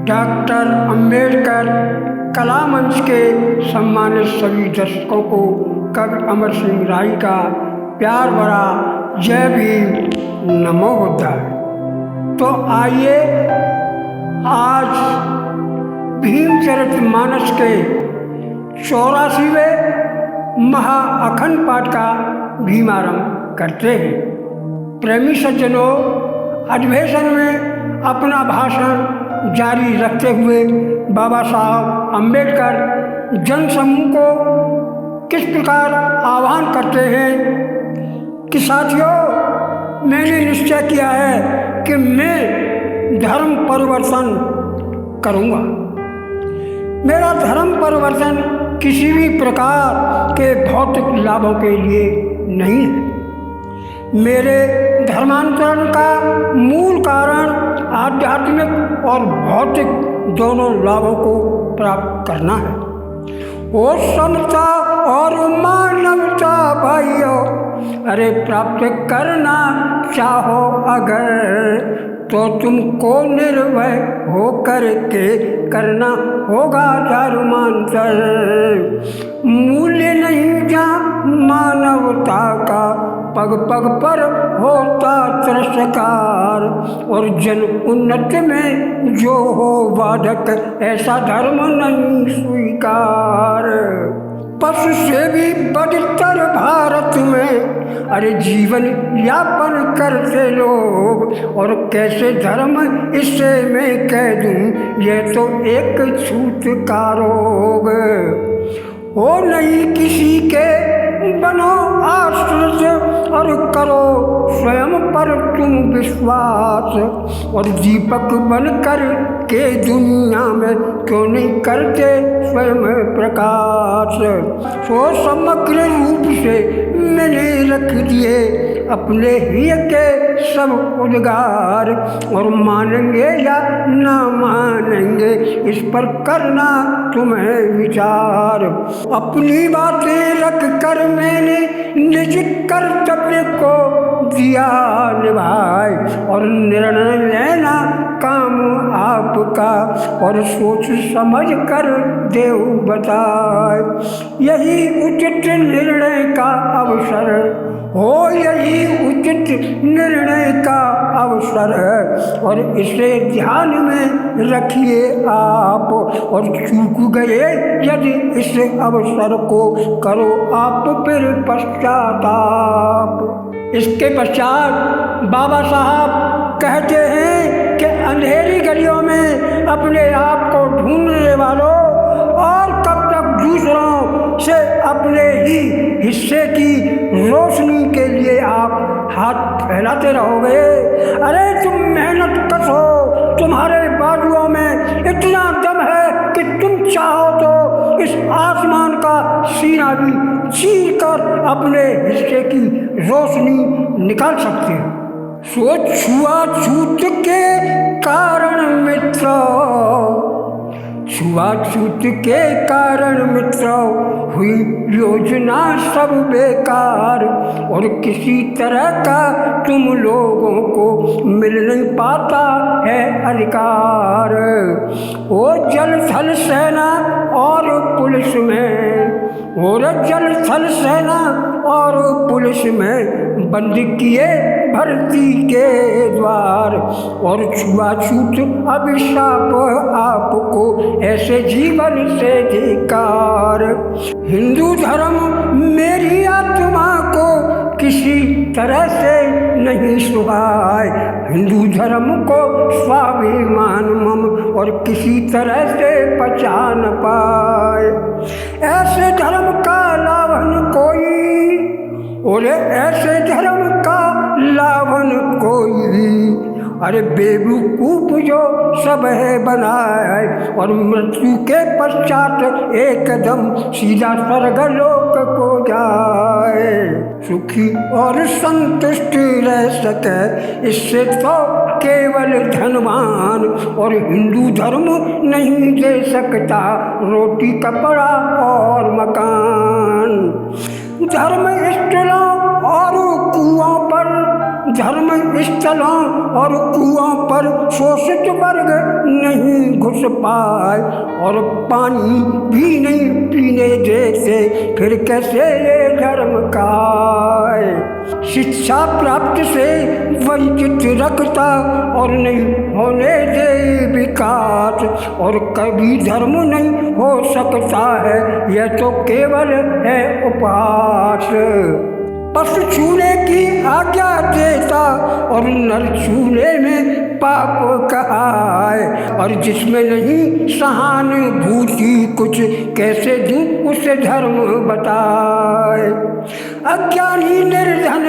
Doctor Ambedkar कला मंच के सम्मानित सभी दर्शकों को कवि अमर सिंह राय का प्यार भरा जय भीम नमो बुद्धाय। तो आइए आज भीमचरितमानस के 84वें महाअखंड पाठ का भीमारंभ करते हैं। प्रेमी सज्जनों, अधिवेशन में अपना भाषण जारी रखते हुए बाबा साहब अंबेडकर जनसमूह को किस प्रकार आह्वान करते हैं कि साथियों, मैंने निश्चय किया है कि मैं धर्म परिवर्तन करूँगा। मेरा धर्म परिवर्तन किसी भी प्रकार के भौतिक लाभों के लिए नहीं है। मेरे धर्मांतरण का मूल कारण आध्यात्मिक और भौतिक दोनों लाभों को प्राप्त करना है। वो समता और मानवता भाइयों, अरे प्राप्त करना चाहो अगर तो तुमको निर्भय होकर के करना होगा धर्मांतर। मूल्य नहीं जहाँ मानवता का पग पग पर होता तिरस्कार, और जन उन्नति में जो हो बाधक ऐसा धर्म नहीं स्वीकार। पशु से भी बदतर भारत में अरे जीवन यापन करते लोग, और कैसे धर्म इससे मैं कह दूं ये तो एक छूत का रोग। हो नहीं किसी के बनो आश्रित और करो स्वयं पर तुम विश्वास, और दीपक बनकर के दुनिया में क्यों नहीं करते स्वयं प्रकाश। सो समग्र रूप से मैंने रख दिए अपने ही के सब उद्गार, और मानेंगे या ना मानेंगे इस पर करना तुम्हें विचार। अपनी बातें रख कर मैंने निज कर्तव्य को दिया निभाए, और निर्णय लेना काम आपका और सोच समझ कर देव बताए। यही उचित निर्णय का अवसर हो, यही उचित निर्णय का अवसर है, और इसे ध्यान में रखिए आप। और चूक गए यदि इस अवसर को करो आप फिर पश्चाताप। इसके पश्चात बाबा साहब कहते हैं कि अंधेरी गलियों में अपने आप को ढूंढने वालों, और कब तक दूसरों से अपने ही हिस्से की रोशनी के लिए आप हाथ फैलाते रहोगे। अरे तुम मेहनत कश हो, तुम्हारे बाजुओं में इतना दम है कि तुम चाहो तो इस आसमान का सीना भी चीर कर अपने हिस्से की रोशनी निकाल सकते हो। सो छुआछूत के कारण मित्रों, छुआछूत के कारण मित्रों हुई योजना सब बेकार, और किसी तरह का तुम लोगों को मिल नहीं पाता है अधिकार। वो जल थल सेना और पुलिस में, और जल थल सेना और पुलिस में बंद किए भर्ती के द्वार, और छुआछूत अभिशाप आपको ऐसे जीवन से धिक्कार। हिंदू धर्म मेरी आत्मा को किसी तरह से नहीं सुहाए, हिंदू धर्म को स्वाभिमान मम और किसी तरह से पचा न पाए। ऐसे धर्म का लाभन कोई, और ऐसे धर्म का लाभन कोई, अरे बेवकूफ जो सब है बनाए, और मृत्यु के पश्चात एकदम सीधा स्वर्गलोक को जाए। सुखी और संतुष्ट रह सके इससे तो केवल धनवान, और हिंदू धर्म नहीं दे सकता रोटी कपड़ा और मकान। धर्म स्थलों और कुओं पर धर्म स्थलों और कुओं पर शोषित वर्ग नहीं घुस पाए और पानी भी नहीं पीने देते, फिर कैसे ये धर्म का शिक्षा प्राप्त से वंचित रखता और नहीं होने दे विकास, और कभी धर्म नहीं हो सकता है, यह तो केवल है उपहास। पशु छूने की आज्ञा देता और नर छूने में पाप कहाए, और जिसमें नहीं सहानुभूति कुछ कैसे दूं उसे धर्म बताए। अज्ञानी निर्धन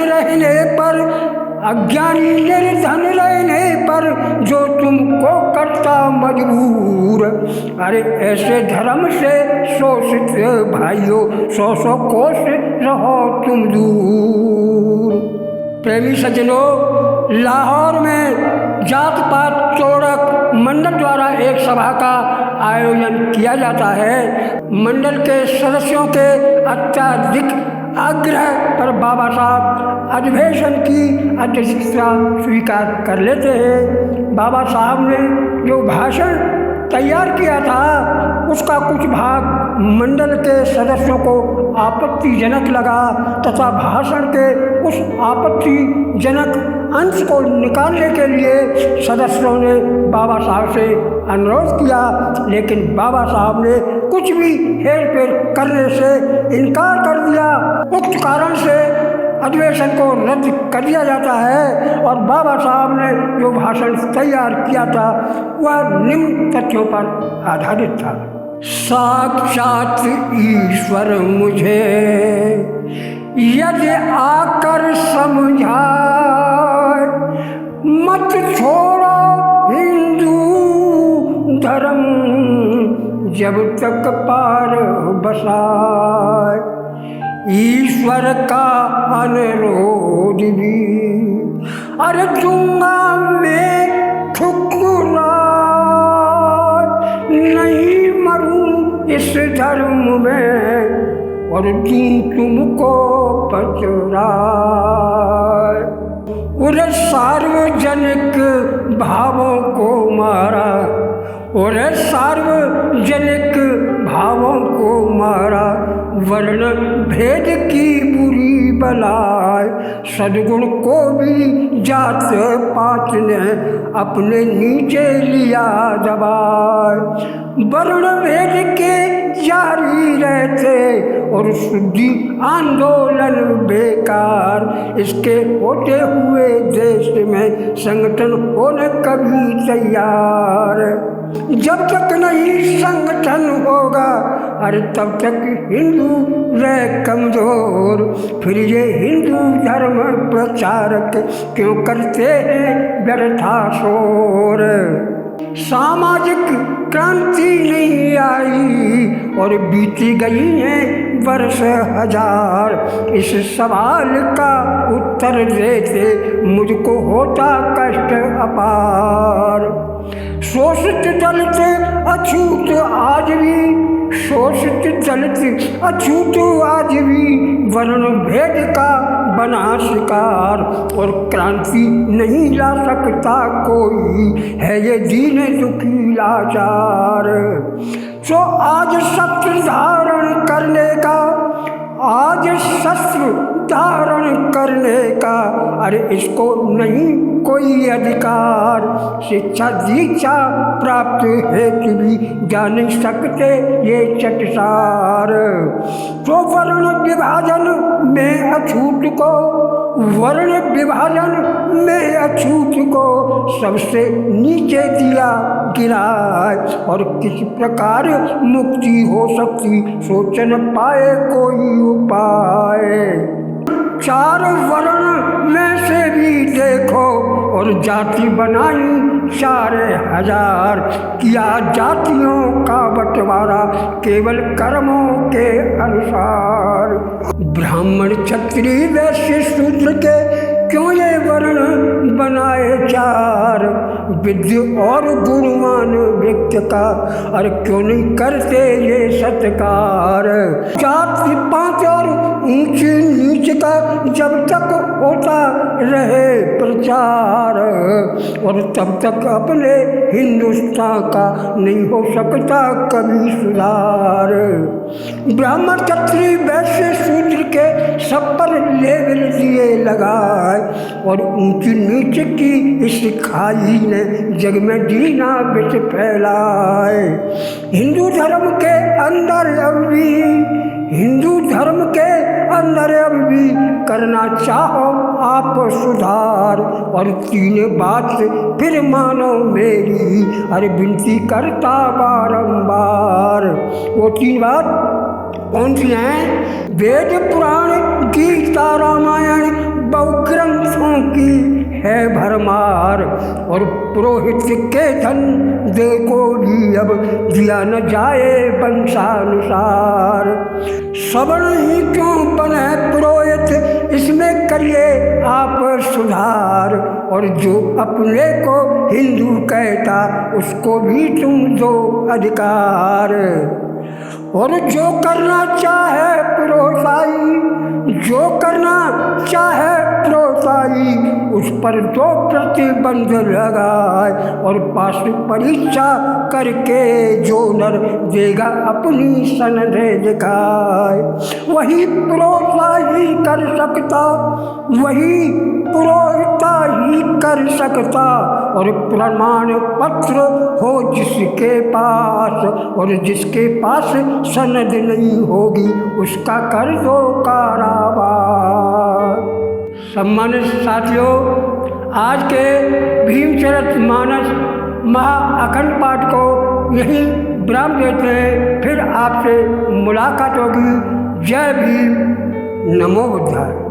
रहने पर जो तुमको करता मजबूर, अरे ऐसे धर्म से शोषित भाइयों 100 कोस रहो तुम दूर। प्रेमी सज्जनों, लाहौर में जात पात चोरक मंडल द्वारा एक सभा का आयोजन किया जाता है। मंडल के सदस्यों के अत्यधिक आग्रह पर बाबा साहब अधिवेशन की अध्यक्षता स्वीकार कर लेते हैं। बाबा साहब ने जो भाषण तैयार किया था उसका कुछ भाग मंडल के सदस्यों को आपत्तिजनक लगा तथा भाषण के उस आपत्तिजनक अंश को निकालने के लिए सदस्यों ने बाबा साहब से अनुरोध किया, लेकिन बाबा साहब ने कुछ भी हेरफेर करने से इनकार कर दिया। उक्त कारण से अधिवेशन को रद्द कर दिया जाता है और बाबा साहब ने जो भाषण तैयार किया था वह निम्न तथ्यों पर आधारित था। साक्षात ईश्वर मुझे यदि आकर समझाए, मत छोड़ो हिंदू धर्म जब तक पार बसाए। ईश्वर का अनुरोध भी अर्जुना में ठुकराए, नहीं मरूं इस धर्म में और तुमको पचराए। उरे सार्वजनिक भावों को मारा, उरे सार्वजनिक भावों को मारा, वर्ण भेद की बुरी बलाय। सद्गुण को भी जात पात ने अपने नीचे लिया दबाए। वर्ण भेद के जारी रहते और शुद्धि आंदोलन बेकार, इसके होते हुए देश में संगठन होने कभी तैयार। जब तक नहीं संगठन होगा अरे तब तक हिंदू रह कमजोर। फिर ये हिंदू धर्म प्रचारक क्यों करते हैं व्यर्था शोर। सामाजिक क्रांति नहीं आई और बीती गई है वर्ष हजार। इस सवाल का उत्तर देते मुझको होता कष्ट अपार। शोषित दलित अछूत आज भी, शोषित दलित अछूत आज भी वर्ण भेद का बना शिकार। और क्रांति नहीं ला सकता कोई, है ये दीन दुखी लाचार। तो आज शस्त्र धारण करने का, आज शस्त्र धारण करने का अरे इसको नहीं कोई अधिकार। शिक्षा दीक्षा प्राप्त हेतु भी जा नहीं सकते ये चटसार। तो वर्ण विभाजन में अछूत को, वर्ण विभाजन में अछूत को सबसे नीचे दिया गिराए। और किस प्रकार मुक्ति हो सकती सोच न पाए कोई उपाय। चार वर्ण में से भी देखो और जाति बनाई 4000। किया जातियों का बंटवारा केवल कर्मों के अनुसार। ब्राह्मण क्षत्रिय वैश्य शूद्र के क्यों ये वर्ण बनाए चार। विद्य और गुणवान व्यक्ति का अरे क्यों नहीं करते ये सत्कार। जाति 5 और ऊंच नीच का जब तक होता रहे प्रचार, और तब तक अपने हिंदुस्तान का नहीं हो सकता कभी सुधार। ब्राह्मण क्षत्रिय वैश्य शूद्र के सब पर लेबल दिए लगाए, और ऊंच नीच की इस खाई ने जग में दीना विष फैलाए। हिंदू धर्म के अंदर अब भी, हिंदू धर्म के अंदर अब भी करना चाहो आप सुधार, और तीन बात फिर मानो मेरी, अरे विनती करता बारंबार। वो तीन बात कौन सी हैं? वेद पुराण गीता रामायण बहु ग्रंथों की है भरमार, और पुरोहित के धन दे को भी अब दिया न जाए वंशानुसार। सवर्ण ही क्यों बने पुरोहित, इसमें करिए आप सुधार, और जो अपने को हिंदू कहता उसको भी तुम दो अधिकार। और जो करना चाहे प्रोसाई, जो करना चाहे प्रोसाई, उस पर दो प्रतिबंध लगाए, और पास परीक्षा करके जो नर देगा अपनी सनद दिखाए। वही प्रोसाई कर सकता, वही पुरोहिता ही कर सकता, और प्रमाण पत्र हो जिसके पास, और जिसके पास सनद नहीं होगी उसका कर दो कारावास। सम्मानित साथियों, आज के भीमचरितमानस महाअखंड पाठ को यही विराम देते हैं। फिर आपसे मुलाकात होगी। जय भीम, नमो बुद्धाय।